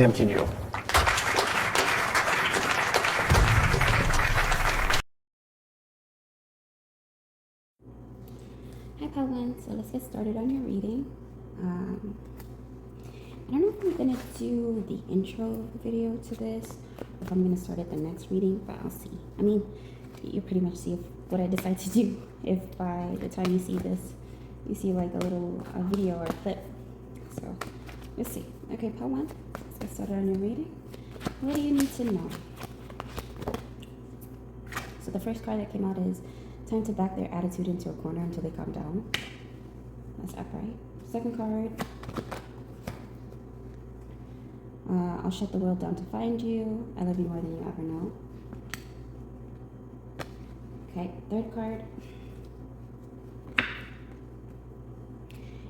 continue. Hi Pawan, so let's get started on your reading. I don't know if I'm gonna do the intro video to this, or if I'm gonna start at the next reading, but I'll see. I mean, you pretty much see what I decide to do. If by the time you see this, you see like a little video or a clip. So let's see. Okay, Pawan, let's get started on your reading. What do you need to know? So the first card that came out is time to back their attitude into a corner until they calm down. That's upright. Second card, I'll shut the world down to find you. I love you more than you ever know. Okay, third card.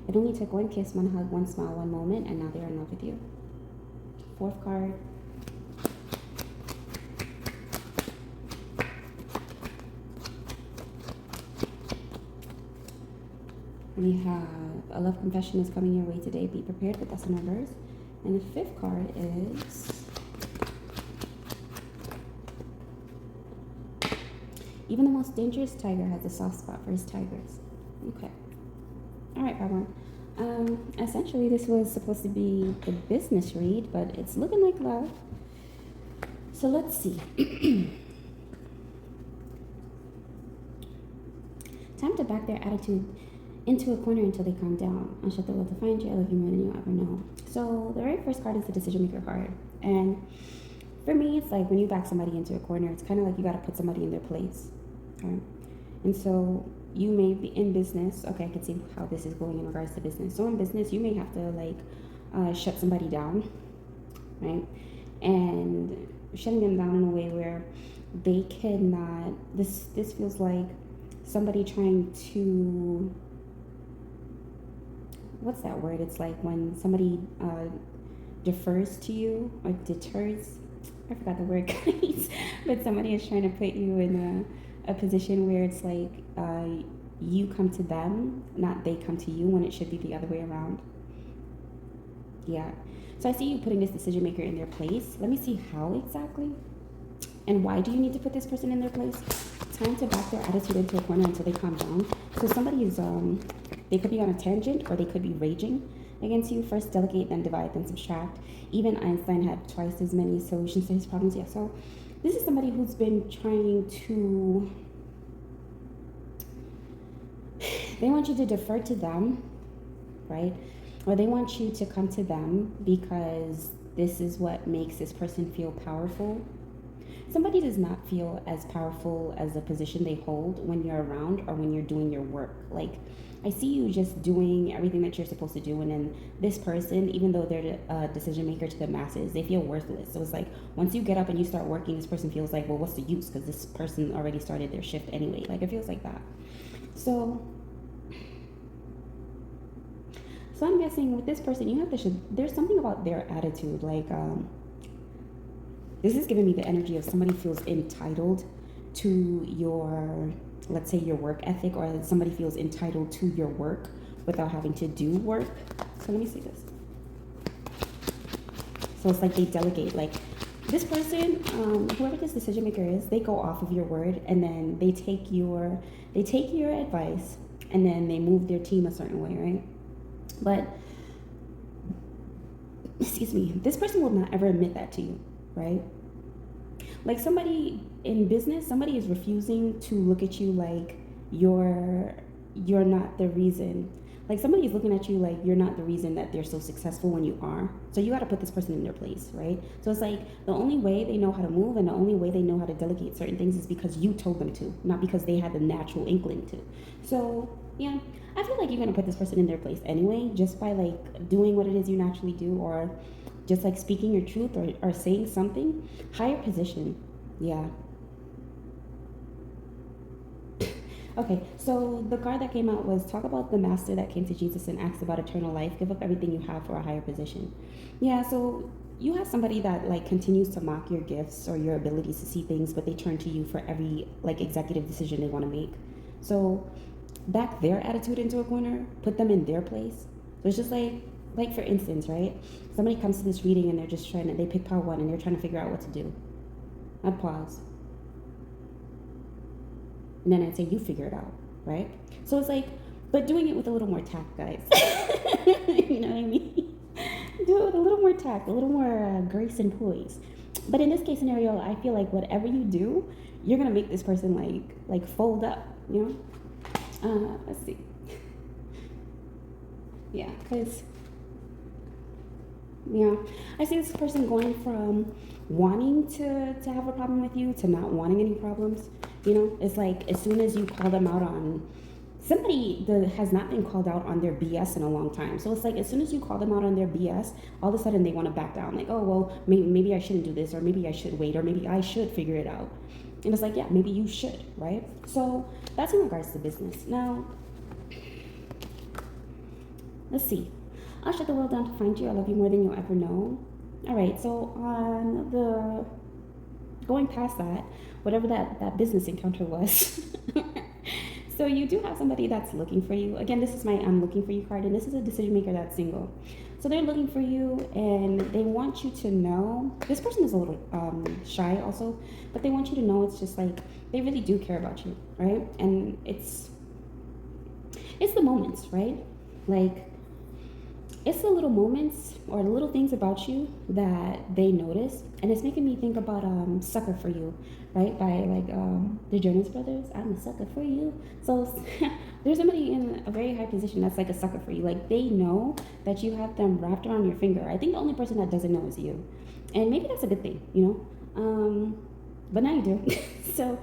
It only took one kiss, one hug, one smile, one moment, and now they're in love with you. Fourth card. We have a love confession is coming your way today. Be prepared, but that's in reverse. And the fifth card is even the most dangerous tiger has a soft spot for his tigers. Okay. All right, Pawan. Essentially, this was supposed to be the business read, but it's looking like love. So let's see. Time to back their attitude into a corner until they calm down. I'll shut the world to find you. I love you more than you ever know. So the very first card is the decision maker card. And for me, it's like when you back somebody into a corner, it's kind of like you got to put somebody in their place. Okay? And so you may be in business. Okay, I can see how this is going in regards to business. So in business, you may have to like shut somebody down, right? And shutting them down in a way where they cannot, this feels like somebody trying to, what's that word? It's like when somebody defers to you or deters. I forgot the word, guys. But somebody is trying to put you in a position where it's like you come to them, not they come to you, when it should be the other way around. Yeah. So I see you putting this decision maker in their place. Let me see how exactly. And why do you need to put this person in their place? Time to back their attitude into a corner until they calm down. So somebody is, they could be on a tangent or they could be raging against you. First delegate, then divide, then subtract. Even Einstein had twice as many solutions to his problems. Yeah, so this is somebody who's been trying to, they want you to defer to them, right? Or they want you to come to them because this is what makes this person feel powerful. Somebody does not feel as powerful as the position they hold when you're around or when you're doing your work. Like, I see you just doing everything that you're supposed to do, and then this person, even though they're a decision maker to the masses, they feel worthless. So it's like, once you get up and you start working, this person feels like, well, what's the use? Because this person already started their shift anyway. Like, it feels like that. So I'm guessing with this person, you have to, there's something about their attitude, like, this is giving me the energy of somebody feels entitled to your, let's say, your work ethic, or somebody feels entitled to your work without having to do work. So let me see this. So it's like they delegate. Like this person, whoever this decision maker is, they go off of your word, and then they take your advice, and then they move their team a certain way, right? But excuse me, this person will not ever admit that to you. Right? Like somebody in business, somebody is refusing to look at you like you're not the reason. Like somebody is looking at you like you're not the reason that they're so successful when you are. So you got to put this person in their place, right? So it's like the only way they know how to move and the only way they know how to delegate certain things is because you told them to, not because they had the natural inkling to. So yeah, I feel like you're going to put this person in their place anyway, just by like doing what it is you naturally do, or just like speaking your truth, or saying something. Higher position. Yeah. Okay, so the card that came out was talk about the master that came to Jesus and asked about eternal life. Give up everything you have for a higher position. Yeah, so you have somebody that like continues to mock your gifts or your abilities to see things, but they turn to you for every like executive decision they want to make. So back their attitude into a corner, put them in their place. So it's just like like for instance, right? Somebody comes to this reading and they're just they pick pile one and they're trying to figure out what to do. I'd pause. And then I'd say, you figure it out, right? So it's like, but doing it with a little more tact, guys. You know what I mean? Do it with a little more tact, a little more grace and poise. But in this case scenario, I feel like whatever you do, you're gonna make this person like fold up, you know? Let's see. Yeah, because I see this person going from wanting to have a problem with you to not wanting any problems. You know, it's like as soon as you call them out on somebody that has not been called out on their BS in a long time. So it's like as soon as you call them out on their BS, all of a sudden they want to back down. Like, oh, well, maybe I shouldn't do this, or maybe I should wait, or maybe I should figure it out. And it's like, yeah, maybe you should, right? So that's in regards to business. Now, let's see. I'll shut the world down to find you. I love you more than you'll ever know. All right, so on the going past that, whatever that business encounter was. So you do have somebody that's looking for you. Again, this is my I'm looking for you card, and this is a decision maker that's single. So they're looking for you, and they want you to know. This person is a little shy also, but they want you to know it's just like they really do care about you, right? And it's the moments, right? Like, it's the little moments or the little things about you that they notice. And it's making me think about Sucker for You, right? By like the Jonas Brothers. I'm a sucker for you. So there's somebody in a very high position that's like a sucker for you. Like, they know that you have them wrapped around your finger. I think the only person that doesn't know is you. And maybe that's a good thing, you know? But now you do. So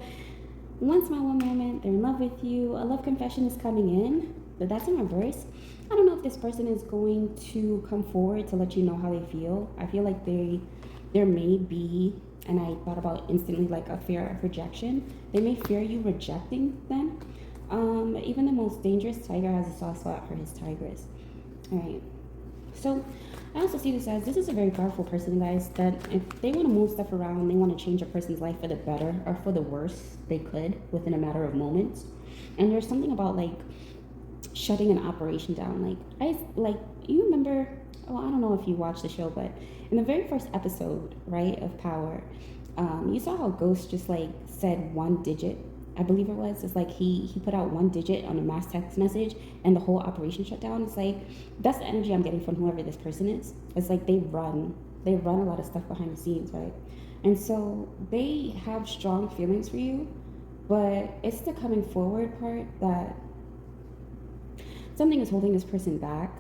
one smile, one moment, they're in love with you. A love confession is coming in, but that's in reverse. I don't know if this person is going to come forward to let you know how they feel. I feel like there may be, and I thought about instantly, like a fear of rejection. They may fear you rejecting them. Even the most dangerous tiger has a soft spot for his tigress. All right. So I also see this as, this is a very powerful person, guys, that if they want to move stuff around, they want to change a person's life for the better or for the worse, they could within a matter of moments. And there's something about like shutting an operation down. You remember, I don't know if you watched the show, but in the very first episode, right, of Power, you saw how Ghost just like said one digit, I believe it was. It's like he put out one digit on a mass text message and the whole operation shut down. It's like, that's the energy I'm getting from whoever this person is. It's like they run a lot of stuff behind the scenes, right? And so they have strong feelings for you, but it's the coming forward part that something is holding this person back.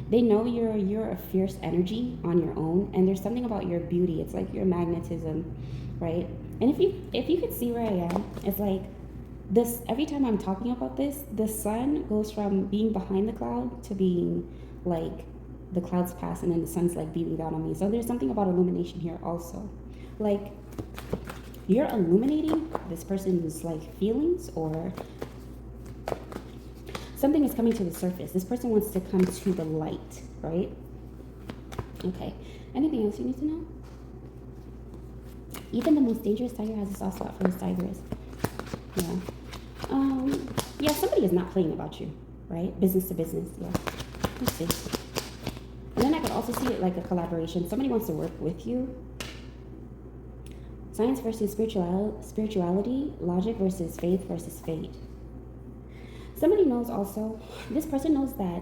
They know you're a fierce energy on your own, and there's something about your beauty. It's like your magnetism, right? And if you could see where I am, it's like this. Every time I'm talking about this, the sun goes from being behind the cloud to being like the clouds pass, and then the sun's like beating down on me. So there's something about illumination here also. Like, you're illuminating this person's like feelings, or something is coming to the surface. This person wants to come to the light, right? Okay. Anything else you need to know? Even the most dangerous tiger has a soft spot for his tigress. Yeah. Yeah, somebody is not playing about you, right? Business to business, yeah. Let's see. And then I could also see it like a collaboration. Somebody wants to work with you. Science versus spirituality, logic versus faith versus fate. Somebody knows also, this person knows that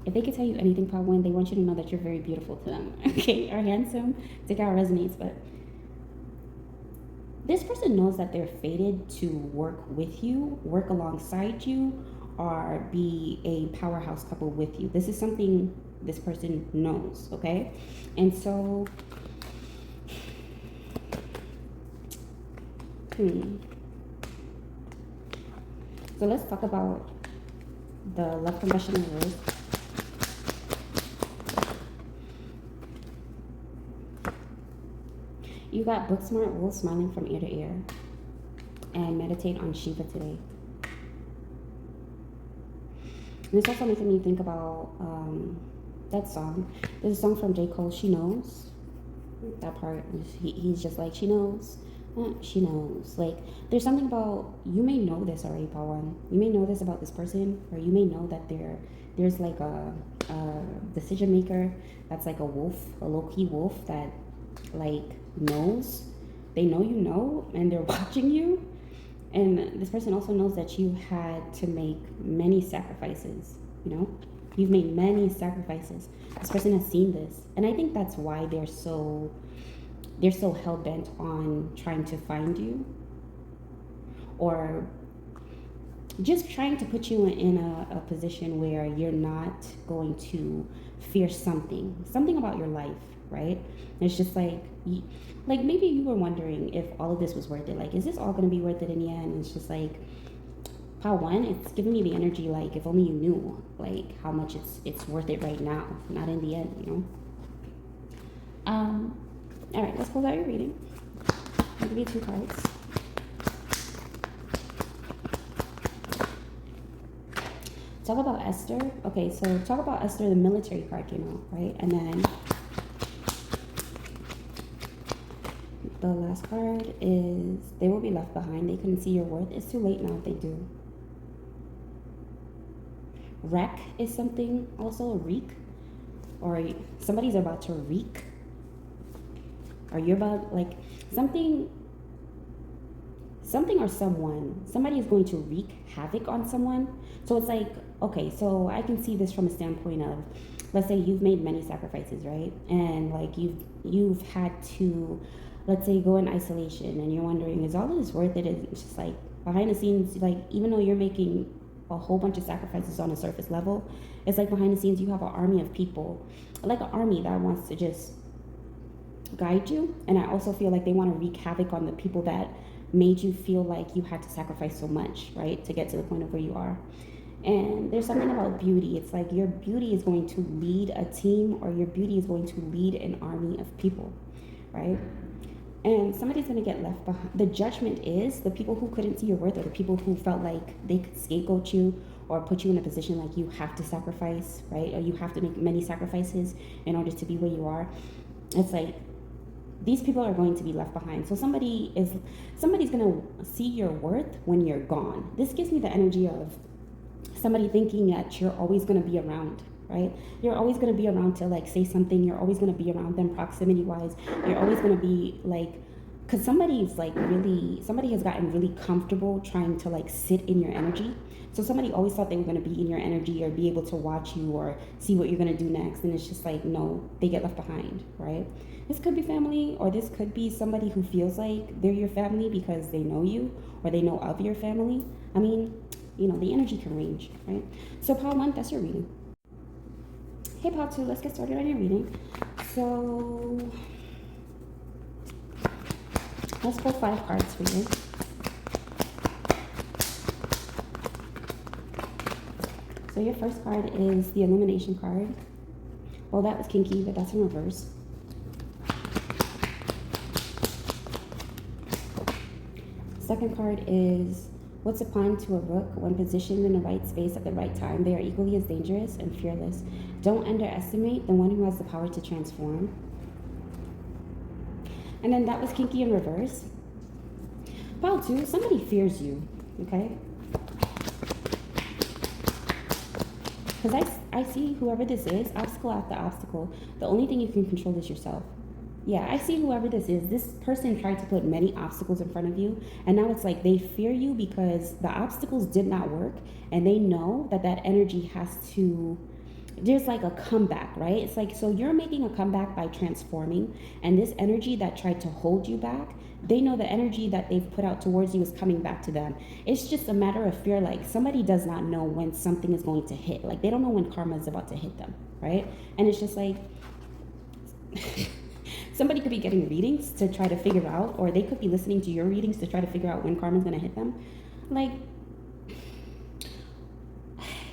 if they could tell you anything, part one, they want you to know that you're very beautiful to them, okay, or handsome. Take out resonates, but this person knows that they're fated to work with you, work alongside you, or be a powerhouse couple with you. This is something this person knows, okay? And so, So let's talk about the love confession reverse. You got book smart, wolf smiling from ear to ear, and meditate on Shiva today. And this also making me think about that song. There's a song from J. Cole, She Knows. That part, he's just like, she knows. She knows. Like, there's something about, you may know this already, Pawan. You may know this about this person, or you may know that there's like a decision maker that's like a wolf, a low key wolf that like knows. They know you know, and they're watching you. And this person also knows that you had to make many sacrifices. You know, you've made many sacrifices. This person has seen this, and I think that's why they're so hell bent on trying to find you, or just trying to put you in a position where you're not going to fear something about your life, right? It's just like maybe you were wondering if all of this was worth it. Like, is this all going to be worth it in the end? It's just like, part one, it's giving me the energy like, if only you knew like how much it's worth it right now, not in the end, you know. All right, let's close out your reading. I'll give you 2 cards. Talk about Esther. Okay, so talk about Esther, the military card came out, right? And then the last card is, they will be left behind. They couldn't see your worth. It's too late now if they do. Wreck is something, also a reek. Or somebody's about to reek. Or you're about, like, something or someone. Somebody is going to wreak havoc on someone. So it's like, okay, so I can see this from a standpoint of, let's say you've made many sacrifices, right? And like you've had to, let's say, go in isolation, and you're wondering, is all of this worth it? It's just like behind the scenes, like, even though you're making a whole bunch of sacrifices on a surface level, it's like behind the scenes you have an army of people, like an army that wants to just guide you. And I also feel like they want to wreak havoc on the people that made you feel like you had to sacrifice so much, right, to get to the point of where you are. And there's something about beauty. It's like your beauty is going to lead a team, or your beauty is going to lead an army of people, right? And somebody's going to get left behind. The judgment is the people who couldn't see your worth, or the people who felt like they could scapegoat you or put you in a position like you have to sacrifice, right? Or you have to make many sacrifices in order to be where you are. It's like, these people are going to be left behind. So somebody's going to see your worth when you're gone. This gives me the energy of somebody thinking that you're always going to be around, right? You're always going to be around to like say something. You're always going to be around them proximity wise. You're always going to be like, because somebody has gotten really comfortable trying to like sit in your energy. So somebody always thought they were going to be in your energy or be able to watch you or see what you're going to do next. And it's just like, no, they get left behind, right? This could be family, or this could be somebody who feels like they're your family because they know you or they know of your family. I mean, you know, the energy can range, right? So pile 1, that's your reading. Hey, pile 2, let's get started on your reading. So let's pull 5 cards for you. So your first card is the Illumination card. Well, that was kinky, but that's in reverse. Second card is, what's a pawn to a rook? When positioned in the right space at the right time, they are equally as dangerous and fearless. Don't underestimate the one who has the power to transform. And then that was kinky in reverse. Pile 2, somebody fears you, okay? Because I see whoever this is, obstacle after obstacle, the only thing you can control is yourself. Yeah, I see whoever this is. This person tried to put many obstacles in front of you, and now it's like they fear you because the obstacles did not work, and they know that that energy has to, there's like a comeback, right? It's like, so you're making a comeback by transforming, and this energy that tried to hold you back, they know the energy that they've put out towards you is coming back to them. It's just a matter of fear. Like, somebody does not know when something is going to hit. Like, they don't know when karma is about to hit them, right? And it's just like, somebody could be getting readings to try to figure out, or they could be listening to your readings to try to figure out when karma is going to hit them. Like,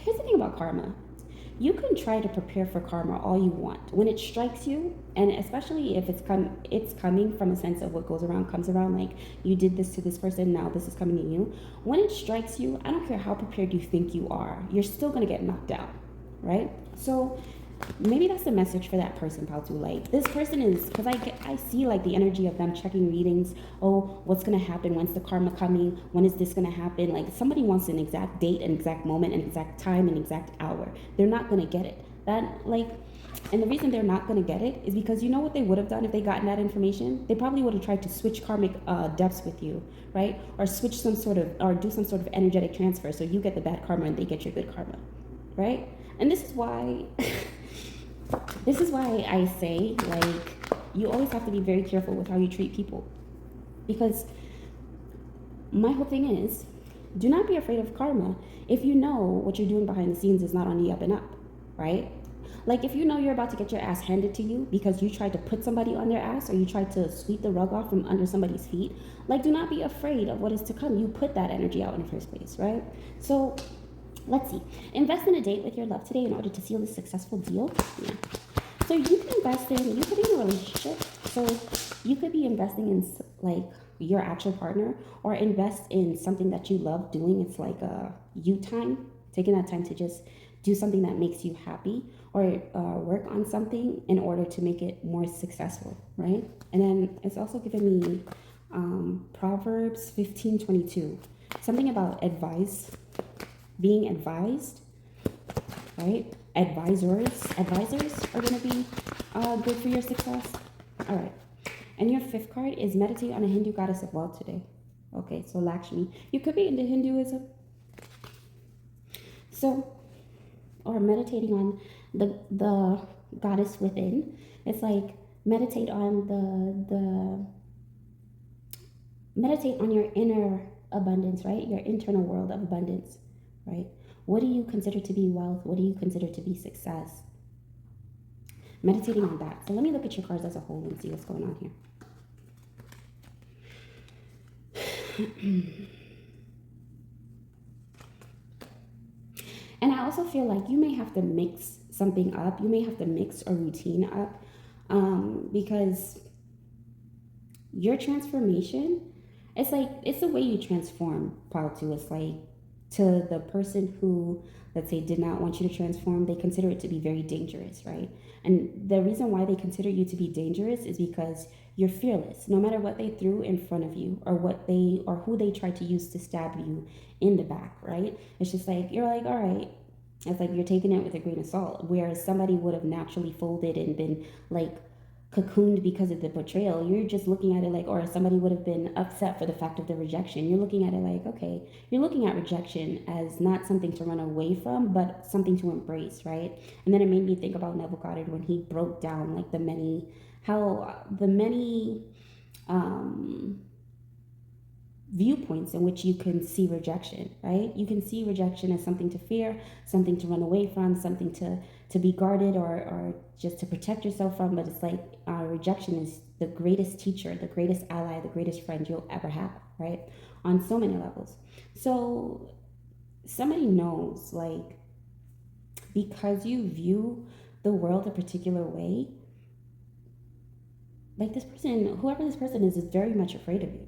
here's the thing about karma. You can try to prepare for karma all you want. When it strikes you, and especially if it's coming from a sense of what goes around comes around, like you did this to this person, now this is coming to you. When it strikes you, I don't care how prepared you think you are, you're still going to get knocked out, right? So maybe that's the message for that person, Pal, too. Like, this person is, because I see like the energy of them checking readings. Oh, what's gonna happen? When's the karma coming? When is this gonna happen? Like, somebody wants an exact date, an exact moment, an exact time, an exact hour. They're not gonna get it. That, like, and the reason they're not going to get it is because you know what they would have done if they gotten that information? They probably would have tried to switch karmic depths with you, right? Or switch some sort of, or do some sort of energetic transfer so you get the bad karma and they get your good karma, right? And this is why, this is why I say, like, you always have to be very careful with how you treat people. Because my whole thing is, do not be afraid of karma if you know what you're doing behind the scenes is not on the up and up, right? Like, if you know you're about to get your ass handed to you because you tried to put somebody on their ass or you tried to sweep the rug off from under somebody's feet, like, do not be afraid of what is to come. You put that energy out in the first place, right? So, let's see. Invest in a date with your love today in order to seal this successful deal. Yeah. So, you could invest in, you could be in a relationship. So, you could be investing in, like, your actual partner, or invest in something that you love doing. It's like you time, taking that time to just do something that makes you happy, or work on something in order to make it more successful, right? And then it's also given me Proverbs 15:22, something about advice, being advised, right? Advisors are going to be good for your success. All right. And your fifth card is meditate on a Hindu goddess of wealth today. Okay, so Lakshmi. You could be into Hinduism. So, or meditating on the goddess within. It's like meditate on meditate on your inner abundance, right? Your internal world of abundance, right? What do you consider to be wealth? What do you consider to be success? Meditating on that. So let me look at your cards as a whole and see what's going on here. And I also feel like you may have to mix something up. You may have to mix a routine up because your transformation, it's like, it's the way you transform, part two. It's like, to the person who, let's say, did not want you to transform, they consider it to be very dangerous, right? And the reason why they consider you to be dangerous is because you're fearless. No matter what they threw in front of you, or what they, or who they tried to use to stab you in the back, right? It's just like, you're like, all right. It's like you're taking it with a grain of salt. Whereas somebody would have naturally folded and been like cocooned because of the betrayal, you're just looking at it like, or somebody would have been upset for the fact of the rejection. You're looking at it like, okay, you're looking at rejection as not something to run away from, but something to embrace, right? And then it made me think about Neville Goddard when he broke down like the many viewpoints in which you can see rejection, right? You can see rejection as something to fear, something to run away from, something to be guarded, or just to protect yourself from. But it's like rejection is the greatest teacher, the greatest ally, the greatest friend you'll ever have, right? On so many levels. So somebody knows, like, because you view the world a particular way, like, this person, whoever this person is very much afraid of you.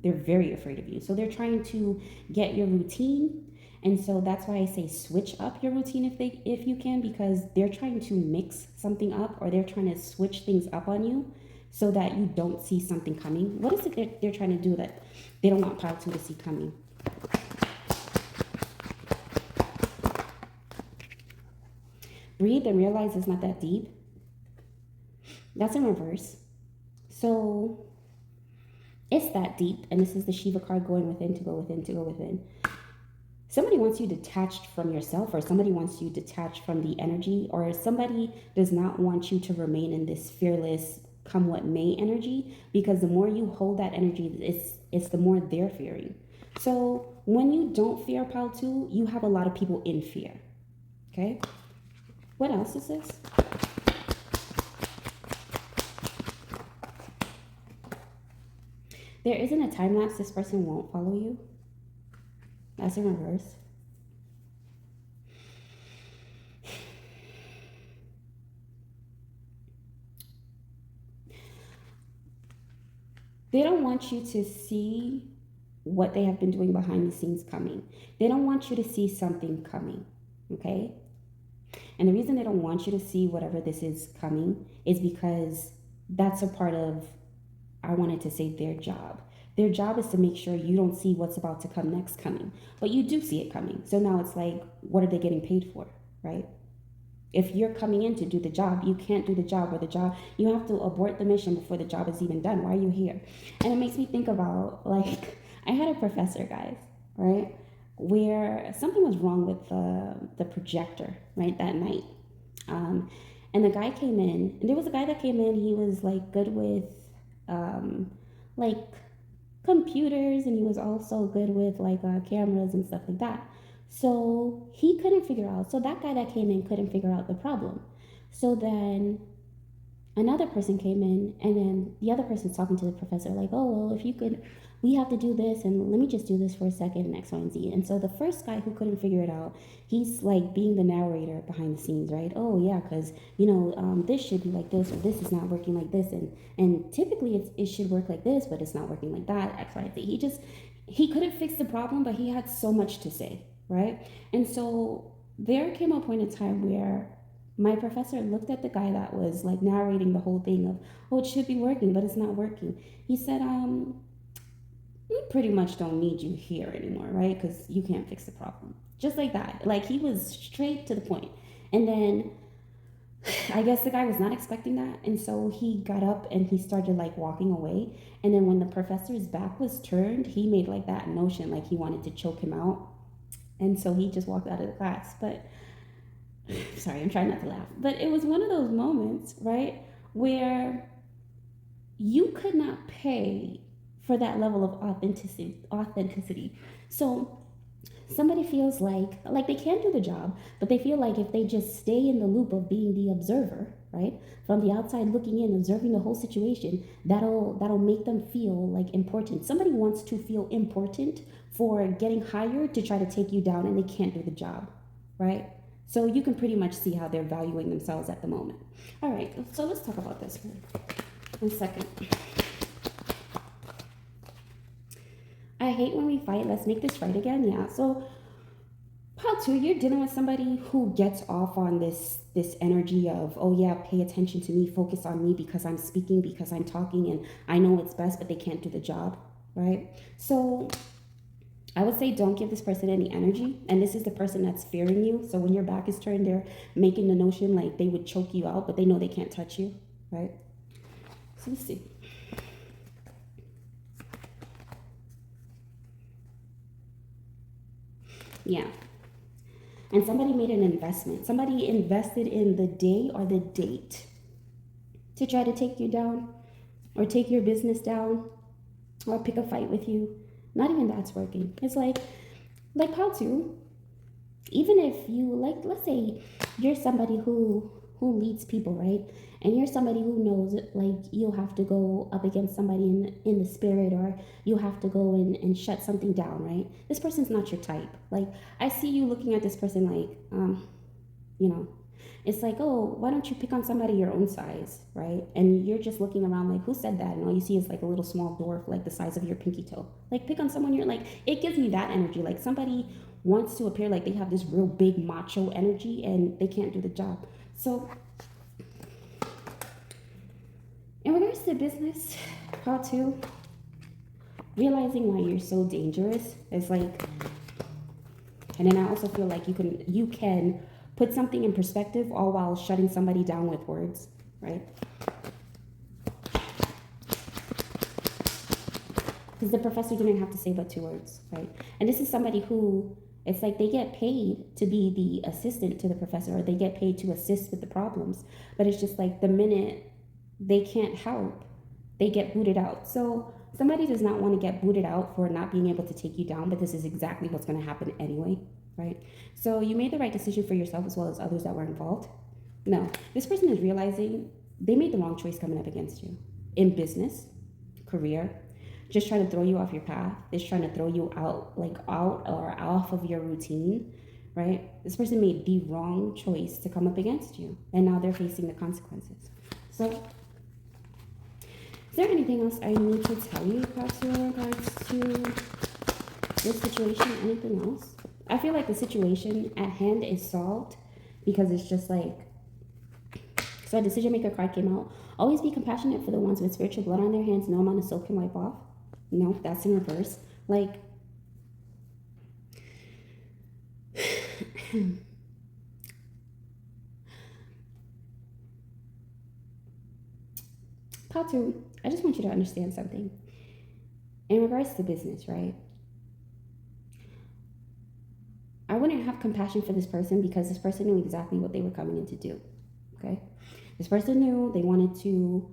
They're very afraid of you. So they're trying to get your routine. And so that's why I say switch up your routine if you can, because they're trying to mix something up, or they're trying to switch things up on you so that you don't see something coming. What is it they're trying to do that they don't want part two to see coming? Breathe and realize it's not that deep. That's in reverse. So it's that deep, and this is the Shiva card, going within to go within to go within. Somebody wants you detached from yourself, or somebody wants you detached from the energy, or somebody does not want you to remain in this fearless, come what may energy, because the more you hold that energy, it's the more they're fearing. So when you don't fear pile 2, you have a lot of people in fear. Okay? What else is this? There isn't a time lapse. This person won't follow you. That's in reverse. They don't want you to see what they have been doing behind the scenes coming. They don't want you to see something coming, okay? And the reason they don't want you to see whatever this is coming is because that's a part of, I wanted to say, their job. Their job is to make sure you don't see what's about to come next coming, but you do see it coming. So now it's like, what are they getting paid for, right? If you're coming in to do the job, you can't do the job, or the job, you have to abort the mission before the job is even done. Why are you here? And it makes me think about, like, I had a professor, guys, right, where something was wrong with the projector, right, that night. And the guy came in, and there was a guy that came in, he was like good with like computers, and he was also good with like cameras and stuff like that. So he couldn't figure out, so that guy that came in couldn't figure out the problem. So then another person came in, and then the other person's talking to the professor like, oh, well, if you could, we have to do this, and let me just do this for a second, and X, Y, and Z. And so the first guy who couldn't figure it out, he's like being the narrator behind the scenes, right? Oh yeah, because this should be like this, or this is not working like this, and typically it should work like this, but it's not working like that, X, Y, and Z. He couldn't fix the problem, but he had so much to say, right? And so there came a point in time where my professor looked at the guy that was like narrating the whole thing of, oh, it should be working, but it's not working. He said, we pretty much don't need you here anymore, right? Because you can't fix the problem. Just like that. Like, he was straight to the point. And then I guess the guy was not expecting that. And so he got up and he started like walking away. And then when the professor's back was turned, he made like that motion, like he wanted to choke him out. And so he just walked out of the class. But sorry, I'm trying not to laugh. But it was one of those moments, right, where you could not pay for that level of authenticity. So somebody feels like they can do the job, but they feel like if they just stay in the loop of being the observer, right, from the outside looking in, observing the whole situation, that'll make them feel like important. Somebody wants to feel important for getting hired to try to take you down, and they can't do the job, right? So you can pretty much see how they're valuing themselves at the moment. All right, so let's talk about this for one second. I hate when we fight. Let's make this right again. Yeah. So part 2, you're dealing with somebody who gets off on this energy of, oh yeah, pay attention to me, focus on me because I'm speaking, because I'm talking, and I know it's best, but they can't do the job, right? So I would say don't give this person any energy. And this is the person that's fearing you. So when your back is turned, they're making the notion like they would choke you out, but they know they can't touch you, right? So let's see. Yeah. And somebody made an investment. Somebody invested in the day or the date to try to take you down or take your business down or pick a fight with you. Not even that's working. It's like how to, even if you, like, let's say you're somebody who leads people, right? And you're somebody who knows, like, you'll have to go up against somebody in the spirit, or you have to go and shut something down, right? This person's not your type. Like, I see you looking at this person like, it's like, oh, why don't you pick on somebody your own size, right? And you're just looking around like, who said that? And all you see is like a little small dwarf, like the size of your pinky toe. Like, pick on someone you're like, it gives me that energy. Like, somebody wants to appear like they have this real big macho energy and they can't do the job. So in regards to business, how to realizing why you're so dangerous is like, and then I also feel like you can put something in perspective all while shutting somebody down with words, right? Because the professor didn't have to say but 2 words, right? And this is somebody who, it's like they get paid to be the assistant to the professor, or they get paid to assist with the problems. But it's just like the minute they can't help, they get booted out. So somebody does not want to get booted out for not being able to take you down, but this is exactly what's going to happen anyway, right? So you made the right decision for yourself as well as others that were involved. No, this person is realizing they made the wrong choice coming up against you in business, career, just trying to throw you off your path. It's trying to throw you out or off of your routine, right? This person made the wrong choice to come up against you, and now they're facing the consequences. So is there anything else I need to tell you about in regards to this situation? Anything else? I feel like the situation at hand is solved. because it's just like, so a decision maker card came out. Always be compassionate for the ones with spiritual blood on their hands. No amount of soap can wipe off. No, that's in reverse. Like, Patu, I just want you to understand something. In regards to business, right? I wouldn't have compassion for this person because this person knew exactly what they were coming in to do. Okay? This person knew they wanted to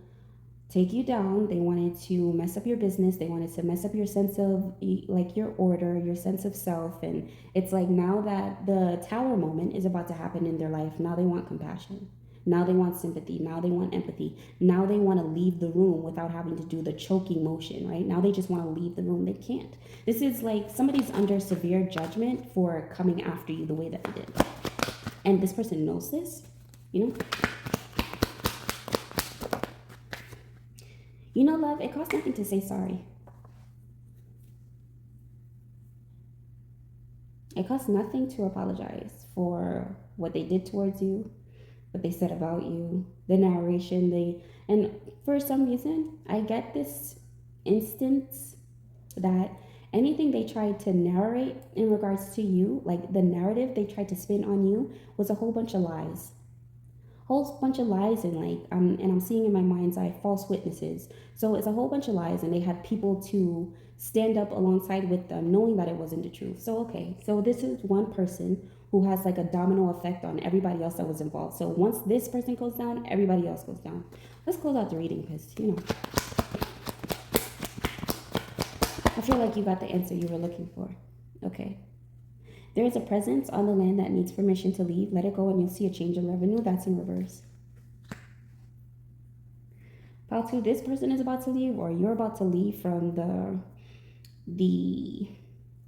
take you down. They wanted to mess up your business. They wanted to mess up your sense of, like, your order, your sense of self. And it's like, now that the tower moment is about to happen in their life, now they want compassion. Now they want sympathy. Now they want empathy. Now they want to leave the room without having to do the choking motion, right? Now they just want to leave the room. They can't. This is like somebody's under severe judgment for coming after you the way that they did. And this person knows this, you know? You know, love, it costs nothing to say sorry. It costs nothing to apologize for what they did towards you, what they said about you, the narration, and for some reason, I get this instance that anything they tried to narrate in regards to you, like the narrative they tried to spin on you, was a whole bunch of lies. Whole bunch of lies, and like and I'm seeing in my mind's eye false witnesses. So it's a whole bunch of lies, and they had people to stand up alongside with them, knowing that it wasn't the truth. So okay, so this is one person who has like a domino effect on everybody else that was involved. So once this person goes down, everybody else goes down. Let's close out the reading because, you know, I feel like you got the answer you were looking for. Okay. There is a presence on the land that needs permission to leave. Let it go and you'll see a change in revenue. That's in reverse. Pile 2, this person is about to leave, or you're about to leave from the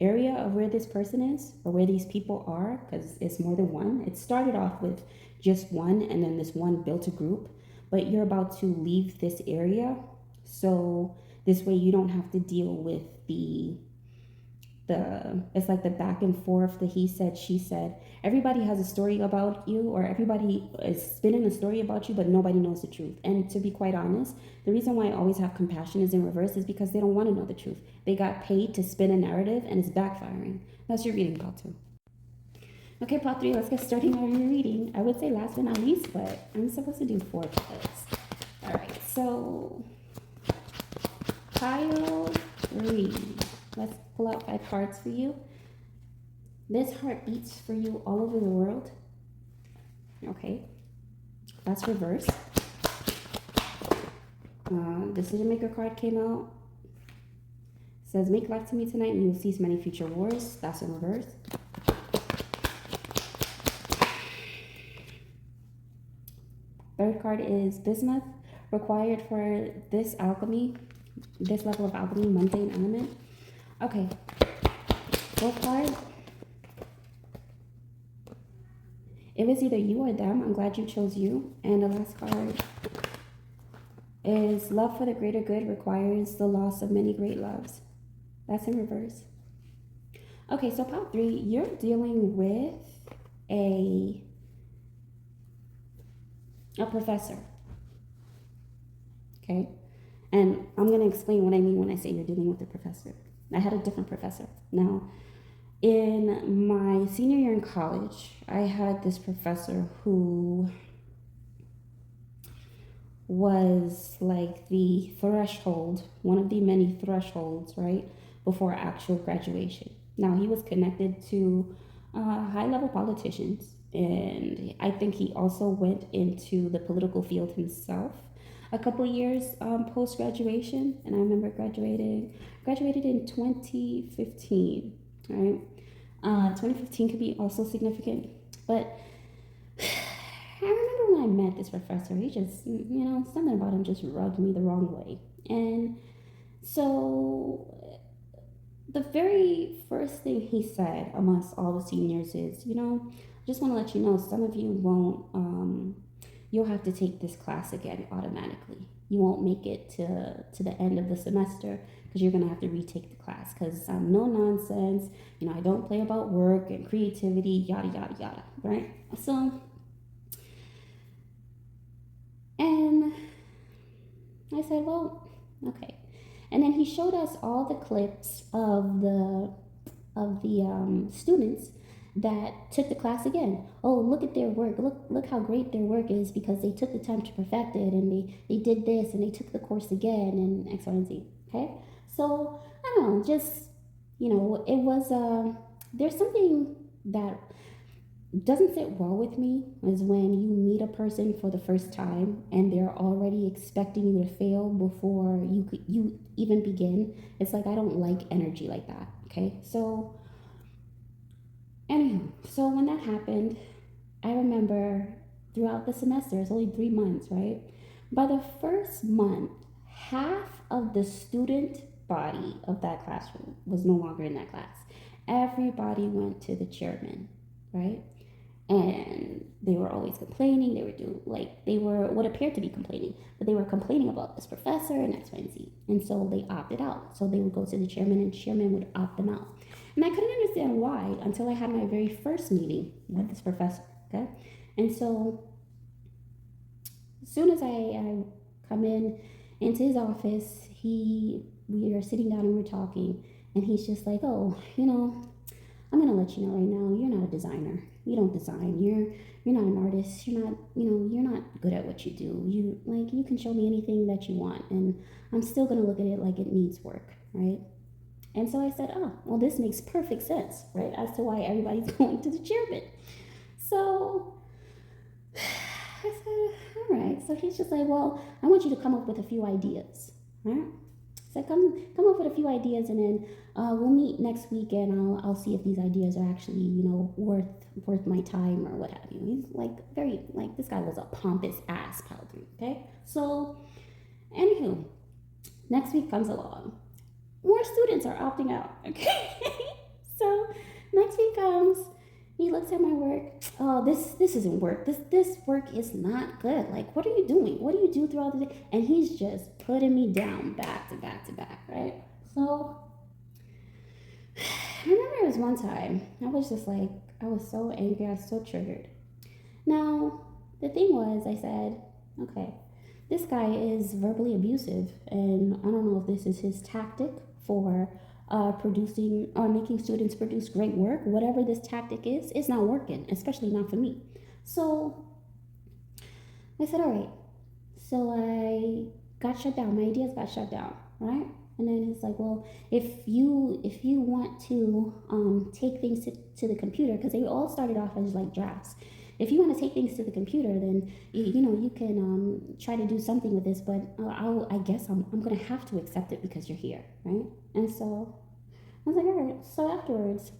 area of where this person is, or where these people are, because it's more than one. It started off with just one, and then this one built a group, but you're about to leave this area. So this way you don't have to deal with it's like the back and forth, the he said, she said. Everybody has a story about you, or everybody is spinning a story about you, but nobody knows the truth. And to be quite honest, the reason why I always have compassion is in reverse is because they don't want to know the truth. They got paid to spin a narrative and it's backfiring. That's your reading, part 2. Okay, part 3, let's get started on your reading. I would say last but not least, but I'm supposed to do 4 cards. All right, so pile 3. Let's pull out 5 cards for you. This heart beats for you all over the world. Okay, that's reverse. Decision maker card came out. It says, make love to me tonight and you'll cease many future wars. That's in reverse. Third card is bismuth, required for this alchemy, this level of alchemy, mundane element. Okay, fourth card. It was either you or them. I'm glad you chose you. And the last card is love for the greater good requires the loss of many great loves. That's in reverse. Okay, so part 3, you're dealing with a professor. Okay, and I'm going to explain what I mean when I say you're dealing with a professor. I had a different professor. Now, in my senior year in college, I had this professor who was like the threshold, one of the many thresholds, right, before actual graduation. Now, he was connected to high-level politicians, and I think he also went into the political field himself a couple years post-graduation. And I remember graduated in 2015, right? 2015 could be also significant, but I remember when I met this professor, he just, you know, something about him just rubbed me the wrong way. And so the very first thing he said amongst all the seniors is, you know, I just want to let you know, some of you won't, you'll have to take this class again automatically. You won't make it to the end of the semester because you're going to have to retake the class because no nonsense. You know, I don't play about work and creativity, yada, yada, yada, right? So And I said, well, okay. And then he showed us all the clips of the students that took the class again. Oh, look at their work. Look how great their work is because they took the time to perfect it, and they did this, and they took the course again, and X, Y, and Z. Okay, so I don't know, just it was there's something that doesn't sit well with me is when you meet a person for the first time and they're already expecting you to fail before you even begin. It's like I don't like energy like that. Okay, so anyhow, so when that happened, I remember throughout the semester, it's only 3 months, right? By the first month, half of the student body of that classroom was no longer in that class. Everybody went to the chairman, right? And they were always complaining. They were doing like they were what appeared to be complaining, but they were complaining about this professor and X, Y, and Z. And so they opted out. So they would go to the chairman, and the chairman would opt them out. And I couldn't understand why until I had my very first meeting with this professor. Okay, and so as soon as I come into his office, we are sitting down and we're talking, and he's just like, oh, I'm gonna let you know right now, you're not a designer. You don't design. You're not an artist. You're not good at what you do. You can show me anything that you want, and I'm still gonna look at it like it needs work, right? And so I said, oh, well, this makes perfect sense, right? As to why everybody's going to the chairman. So I said, all right. So he's just like, well, I want you to come up with a few ideas, right? So come up with a few ideas, and then we'll meet next week, and I'll see if these ideas are actually worth my time or what have you. He's like very like this guy was a pompous ass Powder. Okay, so anywho, next week comes along. More students are opting out. Okay, so next week comes. He looks at my work. Oh, this isn't work. This work is not good. Like, what are you doing? What do you do throughout the day? And he's just putting me down back to back to back, right? So I remember it was one time I was just like I was so angry. I was so triggered. Now the thing was, I said, okay, this guy is verbally abusive, and I don't know if this is his tactic for producing or making students produce great work. Whatever this tactic is, it's not working, especially not for me. So I said, all right. So I got shut down. My ideas got shut down, right? And then he's like, well, if you want to take things to the computer, because they all started off as like drafts. If you want to take things to the computer, then you can try to do something with this. But I guess I'm gonna have to accept it because you're here, right? And so I was like, all right. So afterwards,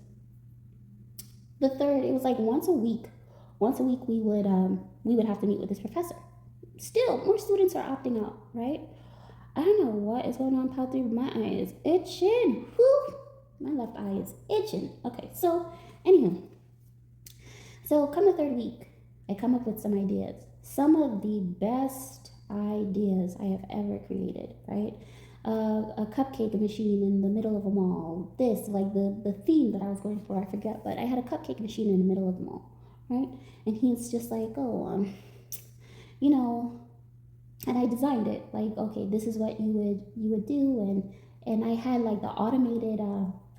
it was like once a week. Once a week, we would have to meet with this professor. Still, more students are opting out, right? I don't know what is going on, Pal 3, but my eye is itching. Whew. My left eye is itching. Okay, so anywho, so come the third week, I come up with some ideas. Some of the best ideas I have ever created, right? A cupcake machine in the middle of a mall. This, like the theme that I was going for, I forget, but I had a cupcake machine in the middle of the mall, right? And he's just like, oh, you know, and I designed it like, okay, this is what you would do, and I had like the automated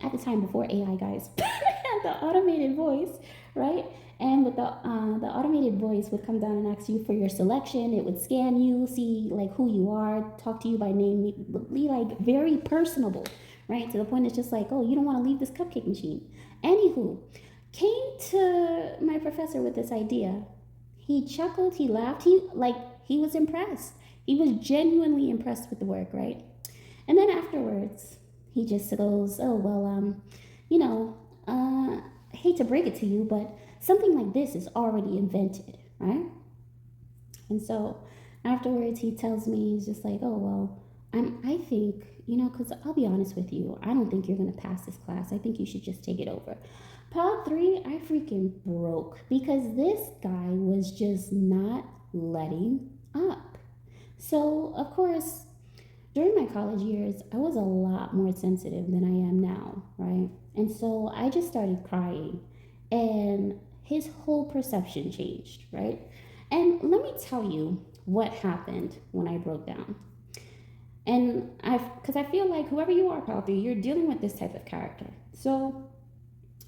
at the time before AI, guys, I had the automated voice, right? And with the automated voice would come down and ask you for your selection. It would scan you, see like who you are, talk to you by name, be like very personable, right? To the point it's just like, oh, you don't want to leave this cupcake machine. Anywho, came to my professor with this idea. He chuckled, he laughed, he was impressed. He was genuinely impressed with the work, right? And then afterwards, he just goes, oh, well, I hate to break it to you, but something like this is already invented, right? And so afterwards, he tells me, he's just like, oh, well, I think, because I'll be honest with you, I don't think you're going to pass this class. I think you should just take it over. Part 3, I freaking broke because this guy was just not letting up. So, of course, during my college years, I was a lot more sensitive than I am now, right? And so I just started crying, and his whole perception changed, right? And let me tell you, what happened when I broke down. And because I feel like whoever you are, probably, you're dealing with this type of character. So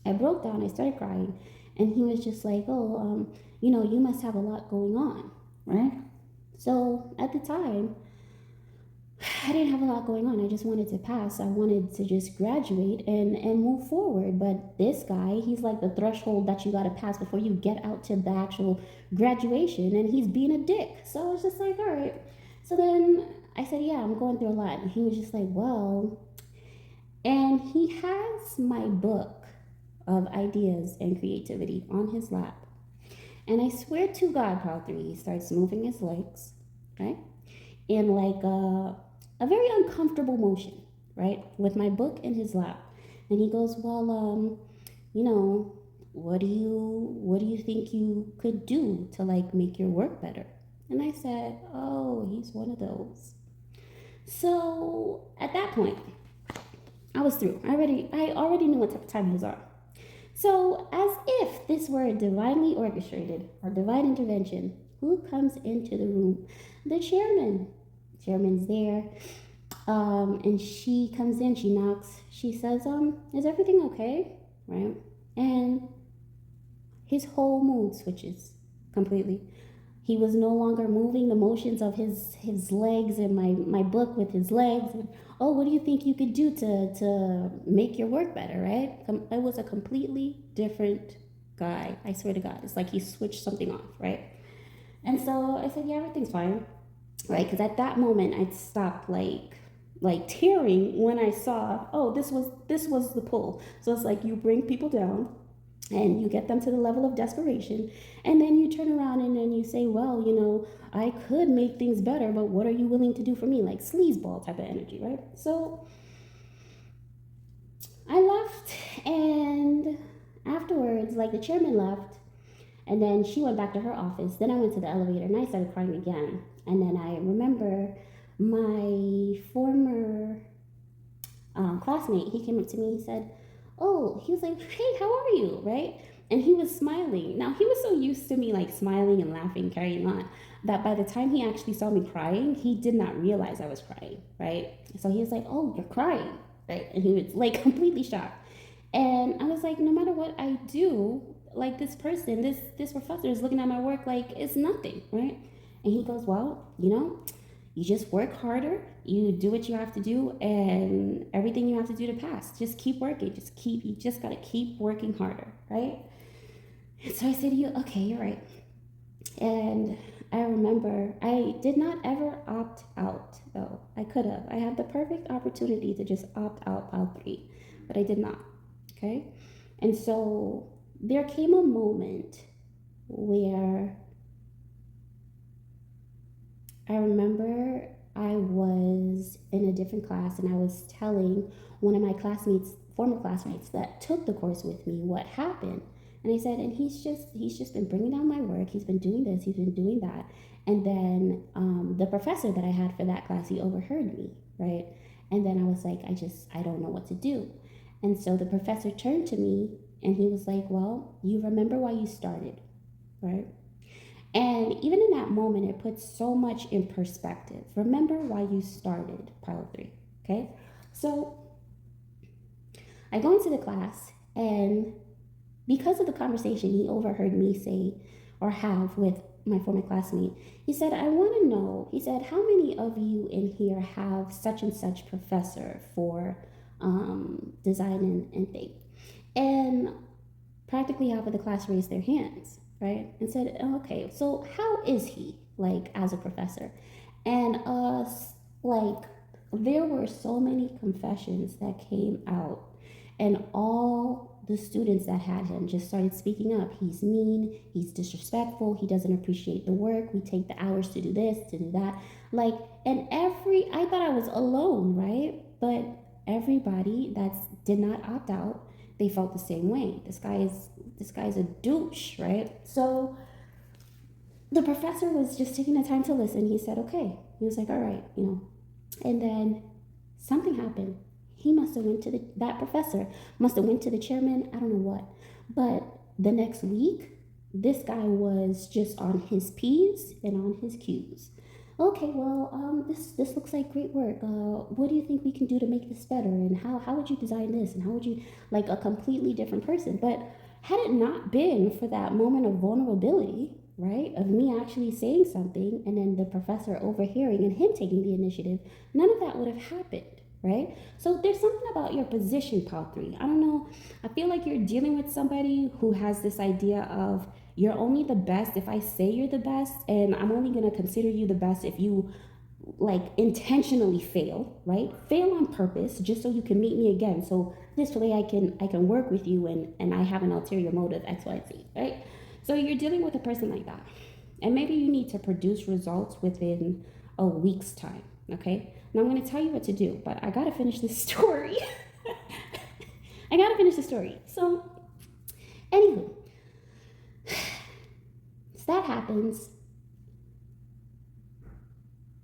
I broke down, I started crying, and he was just like, oh, you must have a lot going on, right? So at the time, I didn't have a lot going on. I just wanted to pass. I wanted to just graduate and move forward. But this guy, he's like the threshold that you got to pass before you get out to the actual graduation. And he's being a dick. So I was just like, all right. So then I said, yeah, I'm going through a lot. And he was just like, well, and he has my book of ideas and creativity on his lap. And I swear to God, Paul 3, he starts moving his legs, right? In like a very uncomfortable motion, right? With my book in his lap. And he goes, well, what do you think you could do to like make your work better? And I said, oh, he's one of those. So at that point, I was through. I already knew what type of time he was on. So as if this were divinely orchestrated or divine intervention, who comes into the room? The chairman. Chairman's there. And she comes in, she knocks, she says, is everything okay? Right? And his whole mood switches completely. He was no longer moving the motions of his legs and my book with his legs. And, oh, what do you think you could do to make your work better, right? It was a completely different guy. I swear to God. It's like he switched something off, right? And so I said, yeah, everything's fine, right? Because at that moment, I'd stopped like tearing when I saw, oh, this was the pull. So it's like you bring people down and you get them to the level of desperation, and then you turn around and then you say, well, I could make things better, but what are you willing to do for me? Like sleazeball type of energy, right? So I left, and afterwards, like the chairman left, and then she went back to her office. Then I went to the elevator and I started crying again. And then I remember my former classmate, he came up to me, he said, oh, he was like, hey, how are you, right? And he was smiling. Now, he was so used to me like smiling and laughing, carrying on, that by the time he actually saw me crying, he did not realize I was crying, right? So he was like, oh, you're crying, right? And he was like completely shocked. And I was like, no matter what I do, like this person, this professor is looking at my work like it's nothing, right? And he goes, well, you just work harder, you do what you have to do, and everything you have to do to pass. Just keep working. You just gotta keep working harder, right? And so I said to you, okay, you're right. And I remember I did not ever opt out, though. I could have. I had the perfect opportunity to just opt out pile 3, but I did not, okay? And so there came a moment where I remember I was in a different class and I was telling one of my classmates, former classmates that took the course with me, what happened. And I said, and he's just been bringing down my work. He's been doing this, he's been doing that. And then the professor that I had for that class, he overheard me, right? And then I was like, I don't know what to do. And so the professor turned to me and he was like, well, you remember why you started, right? And even in that moment, it puts so much in perspective. Remember why you started pile 3, okay? So I go into the class, and because of the conversation he overheard me say or have with my former classmate, he said, I want to know, he said, how many of you in here have such and such professor for design and thing? And practically half of the class raised their hands, right? And said, oh, okay, so how is he like as a professor? And like there were so many confessions that came out, and all the students that had him just started speaking up. He's mean, he's disrespectful, he doesn't appreciate the work, we take the hours to do this, to do that. Like, and I thought I was alone, right? But everybody that did not opt out, they felt the same way. This guy's a douche, right? So the professor was just taking the time to listen. He said, okay. He was like, all right, And then something happened. He must have that professor must have went to the chairman, I don't know what. But the next week, This guy was just on his P's and on his Q's. Okay, well, this looks like great work. What do you think we can do to make this better? And how would you design this? And how would you, like, a completely different person? But had it not been for that moment of vulnerability, right, of me actually saying something and then the professor overhearing and him taking the initiative, none of that would have happened, right? So there's something about your position, Pal 3. I don't know. I feel like you're dealing with somebody who has this idea of you're only the best if I say you're the best, and I'm only going to consider you the best if you like intentionally fail, right? Fail on purpose just so you can meet me again. So this way I can work with you and I have an ulterior motive XYZ, right? So you're dealing with a person like that. And maybe you need to produce results within a week's time, okay? Now I'm going to tell you what to do, but I got to finish this story. I got to finish the story. So anywho, so that happens.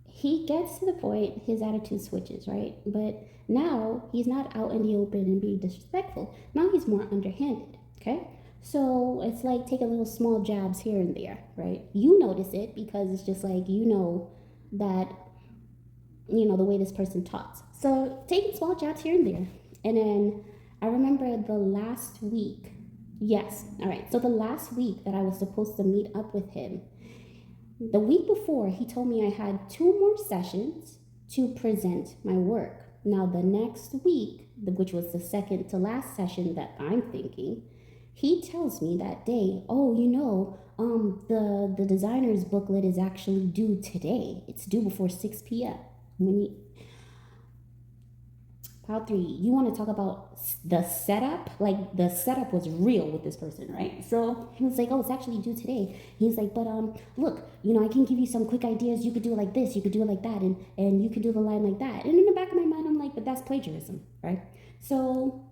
He gets to the point, his attitude switches, right? But now he's not out in the open and being disrespectful. Now he's more underhanded, okay? So it's like taking little small jabs here and there, right? You notice it because it's just like, that, the way this person talks. So taking small jabs here and there. And then I remember the last week, yes, all right. So the last week that I was supposed to meet up with him, the week before, he told me I had 2 more sessions to present my work. Now, the next week, which was the second to last session that I'm thinking, he tells me that day, oh, the designer's booklet is actually due today. It's due before 6 p.m. Pile 3, you want to talk about the setup? Like, the setup was real with this person, right? So he was like, oh, it's actually due today. He's like, but look, I can give you some quick ideas. You could do it like this, you could do it like that, and you could do the line like that. And in the back of my mind, I'm like, but that's plagiarism, right? So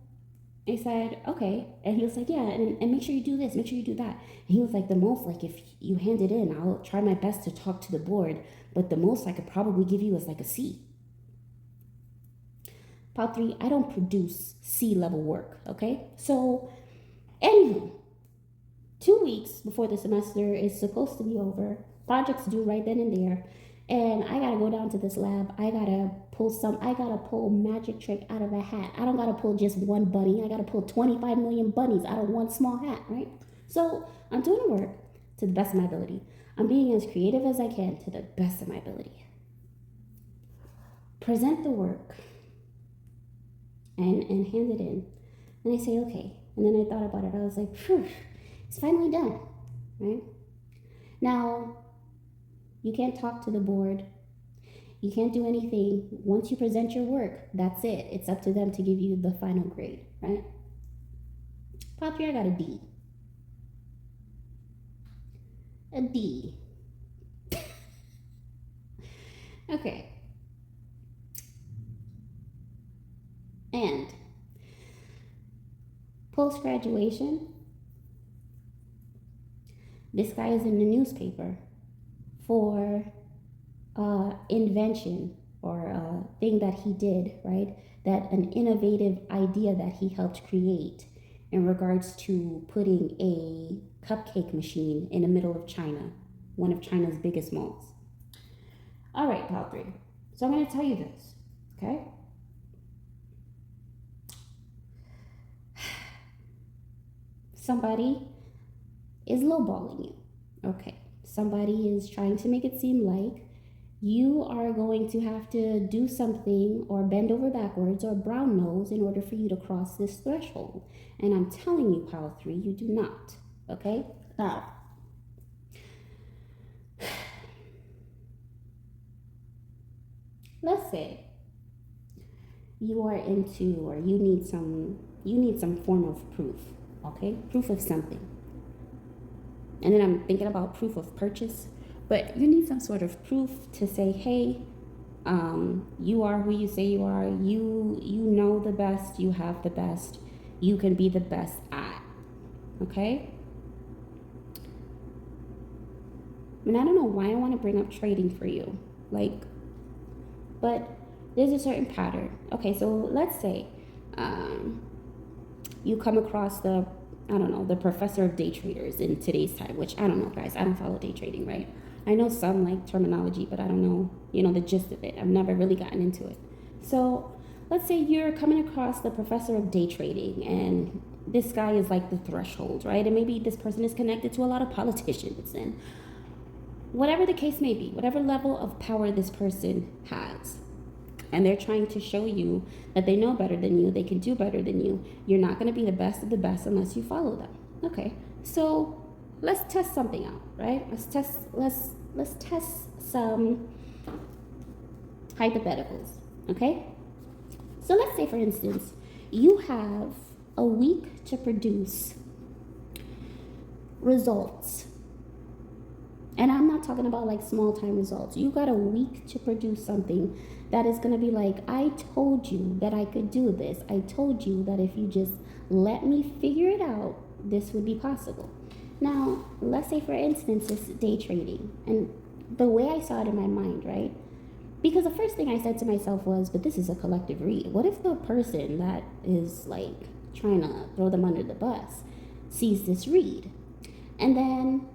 I said, okay. And he was like, yeah, and make sure you do this, make sure you do that. And he was like, the most, like, if you hand it in, I'll try my best to talk to the board, but the most I could probably give you is like a C. Part 3, I don't produce C-level work, okay? So, anywho, 2 weeks before the semester is supposed to be over, projects due right then and there, and I gotta go down to this lab. I gotta pull magic trick out of a hat. I don't gotta pull just one bunny. I gotta pull 25 million bunnies out of one small hat, right? So, I'm doing the work to the best of my ability. I'm being as creative as I can to the best of my ability. Present the work. And hand it in. And I say, okay. And then I thought about it. I was like, phew, it's finally done, right? Now, you can't talk to the board. You can't do anything. Once you present your work, that's it. It's up to them to give you the final grade, right? Part 3, I got a D. A D. Okay. And post-graduation, this guy is in the newspaper for invention or a thing that he did, right? That an innovative idea that he helped create in regards to putting a cupcake machine in the middle of China, one of China's biggest malls. All right, Pal 3. So I'm going to tell you this, okay? Somebody is lowballing you. Okay. Somebody is trying to make it seem like you are going to have to do something or bend over backwards or brown nose in order for you to cross this threshold. And I'm telling you, Pile 3, you do not. Okay? Now, let's say you are into or you need some form of proof. Okay? Proof of something. And then I'm thinking about proof of purchase. But you need some sort of proof to say, hey, you are who you say you are. You know the best. You have the best. You can be the best at. Okay? And I don't know why I want to bring up trading for you. But there's a certain pattern. Okay, so let's say you come across the I don't know, the professor of day traders in today's time, which I don't know, guys. I don't follow day trading, right? I know some like terminology, but I don't know, the gist of it. I've never really gotten into it. So let's say you're coming across the professor of day trading, and this guy is like the threshold, right? And maybe this person is connected to a lot of politicians, and whatever the case may be, whatever level of power this person has, and they're trying to show you that they know better than you, they can do better than you. You're not going to be the best of the best unless you follow them. Okay, so let's test something out, right? Let's test some hypotheticals. Okay, so let's say, for instance, you have a week to produce results. And I'm not talking about like small time results. You got a week to produce something that is going to be like, I told you that I could do this. I told you that if you just let me figure it out, this would be possible. Now, let's say, for instance, it's day trading. And the way I saw it in my mind, right? Because the first thing I said to myself was, but this is a collective read. What if the person that is like trying to throw them under the bus sees this read? And then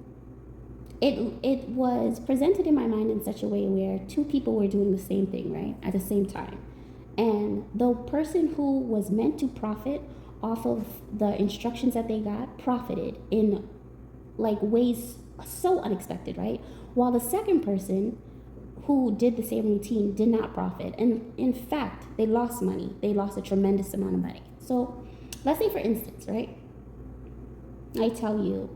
it was presented in my mind in such a way where two people were doing the same thing, right, at the same time. And the person who was meant to profit off of the instructions that they got profited in like ways so unexpected, right? While the second person who did the same routine did not profit. And in fact, they lost money. They lost a tremendous amount of money. So let's say, for instance, right, I tell you,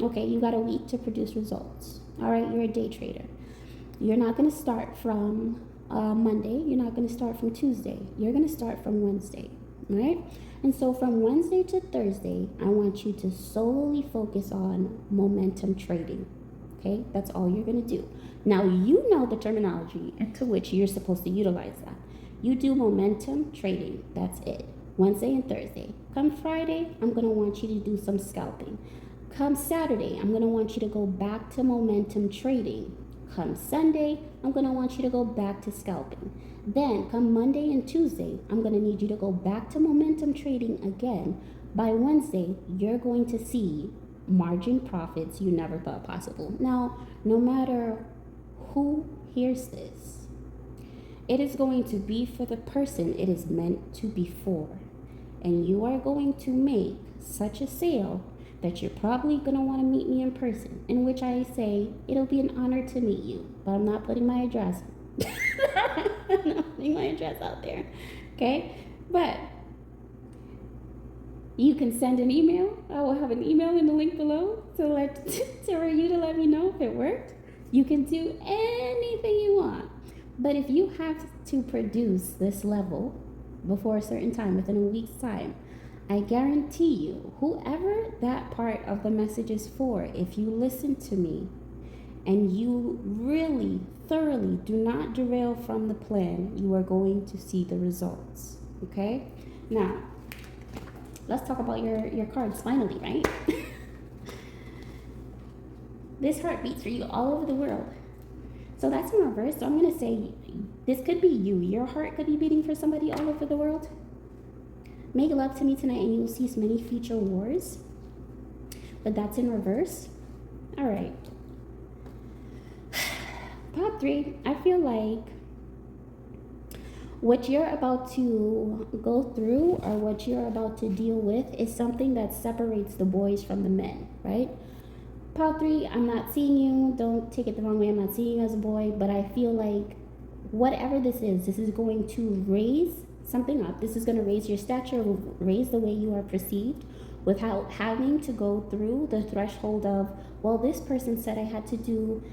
okay, you got a week to produce results. All right, you're a day trader. You're not going to start from Monday. You're not going to start from Tuesday. You're going to start from Wednesday, right? And so from Wednesday to Thursday, I want you to solely focus on momentum trading. Okay, that's all you're going to do. Now, you know the terminology into which you're supposed to utilize that. You do momentum trading. That's it. Wednesday and Thursday. Come Friday, I'm going to want you to do some scalping. Come Saturday, I'm going to want you to go back to momentum trading. Come Sunday, I'm going to want you to go back to scalping. Then come Monday and Tuesday, I'm going to need you to go back to momentum trading again. By Wednesday, you're going to see margin profits you never thought possible. Now, no matter who hears this, it is going to be for the person it is meant to be for. And you are going to make such a sale that you're probably going to want to meet me in person, in which I say, it'll be an honor to meet you, but I'm not putting my address. I'm not putting my address out there, okay? But you can send an email. I will have an email in the link below for you to let me know if it worked. You can do anything you want. But if you have to produce this level before a certain time, within a week's time, I guarantee you, whoever that part of the message is for, if you listen to me and you really, thoroughly do not derail from the plan, you are going to see the results, okay? Now, let's talk about your cards finally, right? This heart beats for you all over the world. So that's in reverse. So I'm going to say this could be you. Your heart could be beating for somebody all over the world. Make love to me tonight and you will see many future wars. But that's in reverse. All right. Part 3. I feel like what you're about to go through or what you're about to deal with is something that separates the boys from the men, right? Part 3, I'm not seeing you. Don't take it the wrong way. I'm not seeing you as a boy. But I feel like whatever this is going to raise something up. This is going to raise your stature, raise the way you are perceived without having to go through the threshold of, well, this person said I had to do,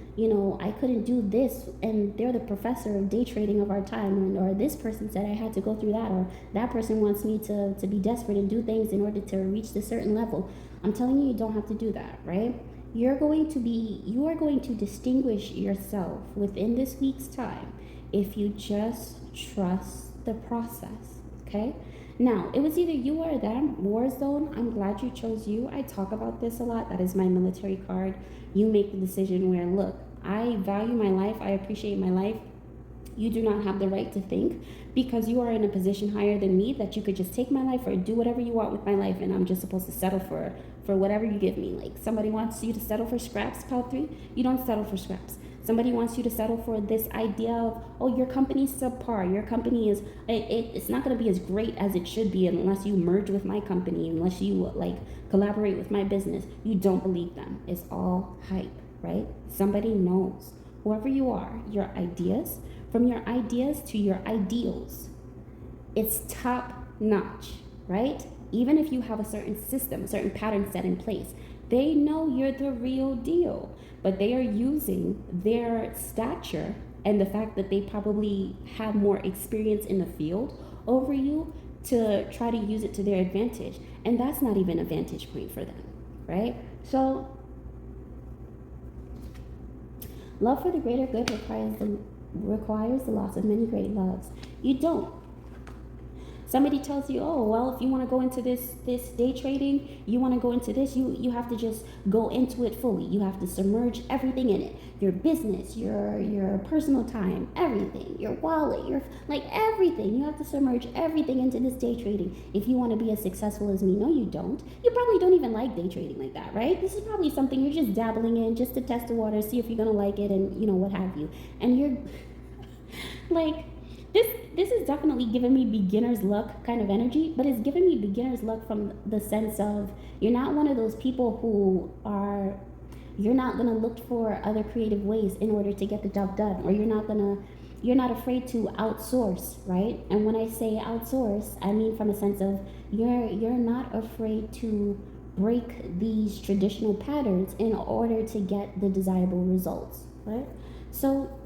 I couldn't do this, and they're the professor of day trading of our time, or this person said I had to go through that, or that person wants me to be desperate and do things in order to reach this certain level. I'm telling you, you don't have to do that, right? You are going to distinguish yourself within this week's time if you just trust the process, okay? Now, it was either you or them. War zone, I'm glad you chose you. I talk about this a lot. That is my military card. You make the decision where, look, I value my life. I appreciate my life. You do not have the right to think because you are in a position higher than me that you could just take my life or do whatever you want with my life, and I'm just supposed to settle for whatever you give me. Like, somebody wants you to settle for scraps, pile 3, you don't settle for scraps. Somebody wants you to settle for this idea of, oh, your company's subpar. Your company is, it's not going to be as great as it should be unless you merge with my company, unless you like collaborate with my business. You don't believe them. It's all hype, right? Somebody knows. Whoever you are, your ideas, from your ideas to your ideals, it's top notch, right? Even if you have a certain system, a certain pattern set in place, they know you're the real deal, but they are using their stature and the fact that they probably have more experience in the field over you to try to use it to their advantage. And that's not even a vantage point for them, right? So love for the greater good requires the loss of many great loves. You don't. Somebody tells you, oh, well, if you want to go into this day trading, you want to go into this, you have to just go into it fully. You have to submerge everything in it. Your business, your personal time, everything, your wallet, your like everything. You have to submerge everything into this day trading if you want to be as successful as me. No, you don't. You probably don't even like day trading like that, right? This is probably something you're just dabbling in just to test the water, see if you're going to like it and, what have you. And you're like... This is definitely giving me beginner's luck kind of energy, but it's giving me beginner's luck from the sense of you're not one of those people you're not going to look for other creative ways in order to get the job done, or you're not afraid to outsource, right? And when I say outsource, I mean from a sense of you're not afraid to break these traditional patterns in order to get the desirable results, right? So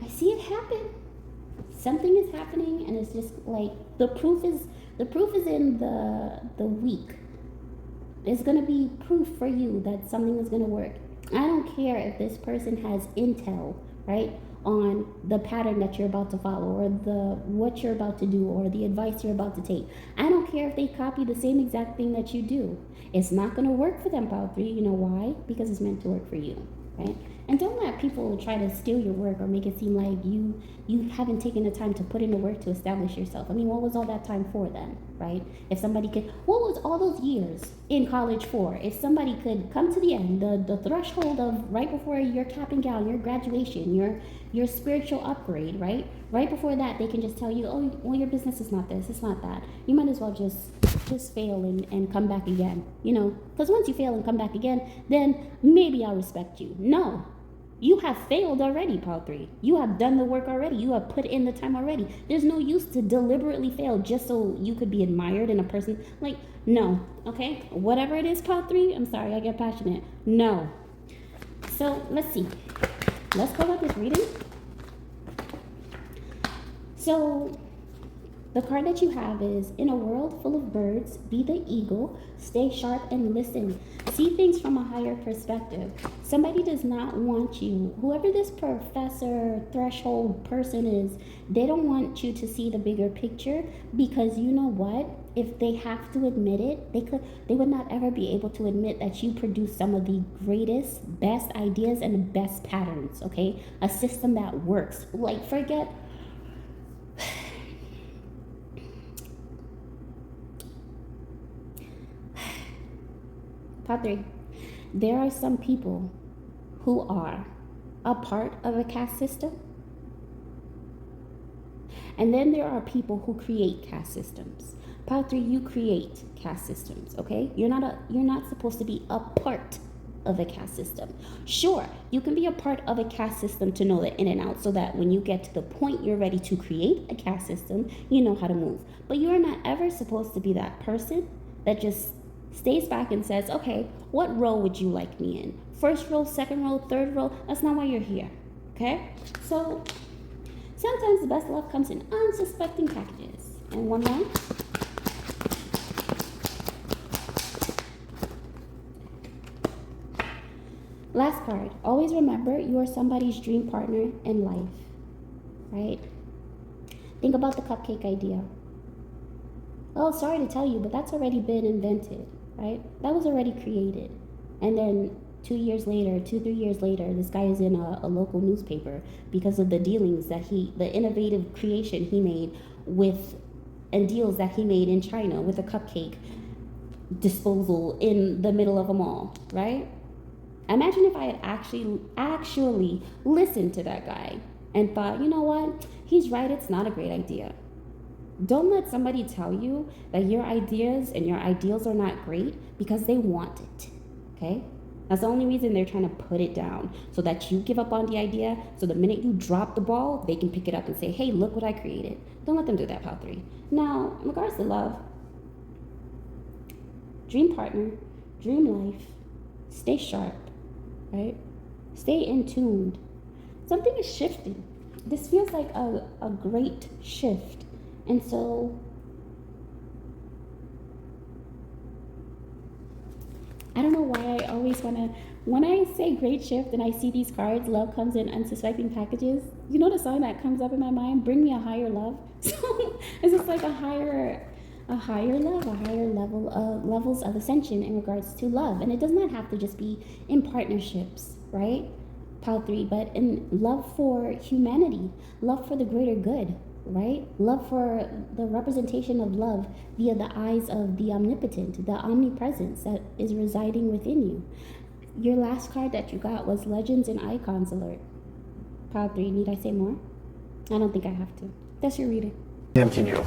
I see it happen. Something is happening, and it's just like the proof is in the week. There's gonna be proof for you that something is gonna work. I don't care if this person has intel, right, on the pattern that you're about to follow, or what you're about to do, or the advice you're about to take. I don't care if they copy the same exact thing that you do. It's not gonna work for them, Pile 3. You know why? Because it's meant to work for you, right? And don't let people try to steal your work or make it seem like you haven't taken the time to put in the work to establish yourself. I mean, what was all that time for then, right? If somebody could, what was all those years in college for? If somebody could come to the end, the threshold of right before your cap and gown, your graduation, your spiritual upgrade, right? Right before that, they can just tell you, oh, well, your business is not this, it's not that. You might as well just fail and come back again, because once you fail and come back again, then maybe I'll respect you. No. You have failed already, Pile 3. You have done the work already. You have put in the time already. There's no use to deliberately fail just so you could be admired in a person. Like, no, okay? Whatever it is, Pile 3, I'm sorry, I get passionate. No. So, let's see. Let's go about this reading. So, the card that you have is, in a world full of birds, be the eagle, stay sharp and listen. See things from a higher perspective. Somebody does not want you, whoever this professor threshold person is, they don't want you to see the bigger picture, because you know what? If they have to admit it, they would not ever be able to admit that you produce some of the greatest, best ideas and the best patterns, okay? A system that works. Like, forget... Part 3. There are some people who are a part of a caste system, and then there are people who create caste systems. Part 3, you create caste systems, okay? You're not supposed to be a part of a caste system. Sure, you can be a part of a caste system to know the in and out, so that when you get to the point you're ready to create a caste system, you know how to move. But you're not ever supposed to be that person that just stays back and says, okay, what row would you like me in? First row, second row, third row? That's not why you're here, okay? So sometimes the best love comes in unsuspecting packages. And one more. Last card. Always remember you are somebody's dream partner in life, right? Think about the cupcake idea. Oh, sorry to tell you, but that's already been invented, right? That was already created. And then 2 years later, 3 years later, this guy is in a local newspaper because of the dealings that the innovative creation he made with, and deals that he made in China with a cupcake disposal in the middle of a mall, right? Imagine if I had actually listened to that guy and thought, you know what, he's right, it's not a great idea. Don't let somebody tell you that your ideas and your ideals are not great because they want it, okay? That's the only reason they're trying to put it down, so that you give up on the idea, so the minute you drop the ball, they can pick it up and say, hey, look what I created. Don't let them do that, pile 3. Now, in regards to love, dream partner, dream life, stay sharp, right? Stay in tuned. Something is shifting. This feels like a great shift. And so I don't know why I always want to, when I say great shift and I see these cards, love comes in unsuspecting packages. You know the song that comes up in my mind, bring me a higher love. So it's just like a higher love, a higher level of levels of ascension in regards to love. And it does not have to just be in partnerships, right? Pile 3, but in love for humanity, love for the greater good, right? Love for the representation of love via the eyes of the omnipotent, the omnipresence that is residing within you. Your last card that you got was Legends and Icons alert. Pile 3, need I say more? I don't think I have to. That's your reading. Continue.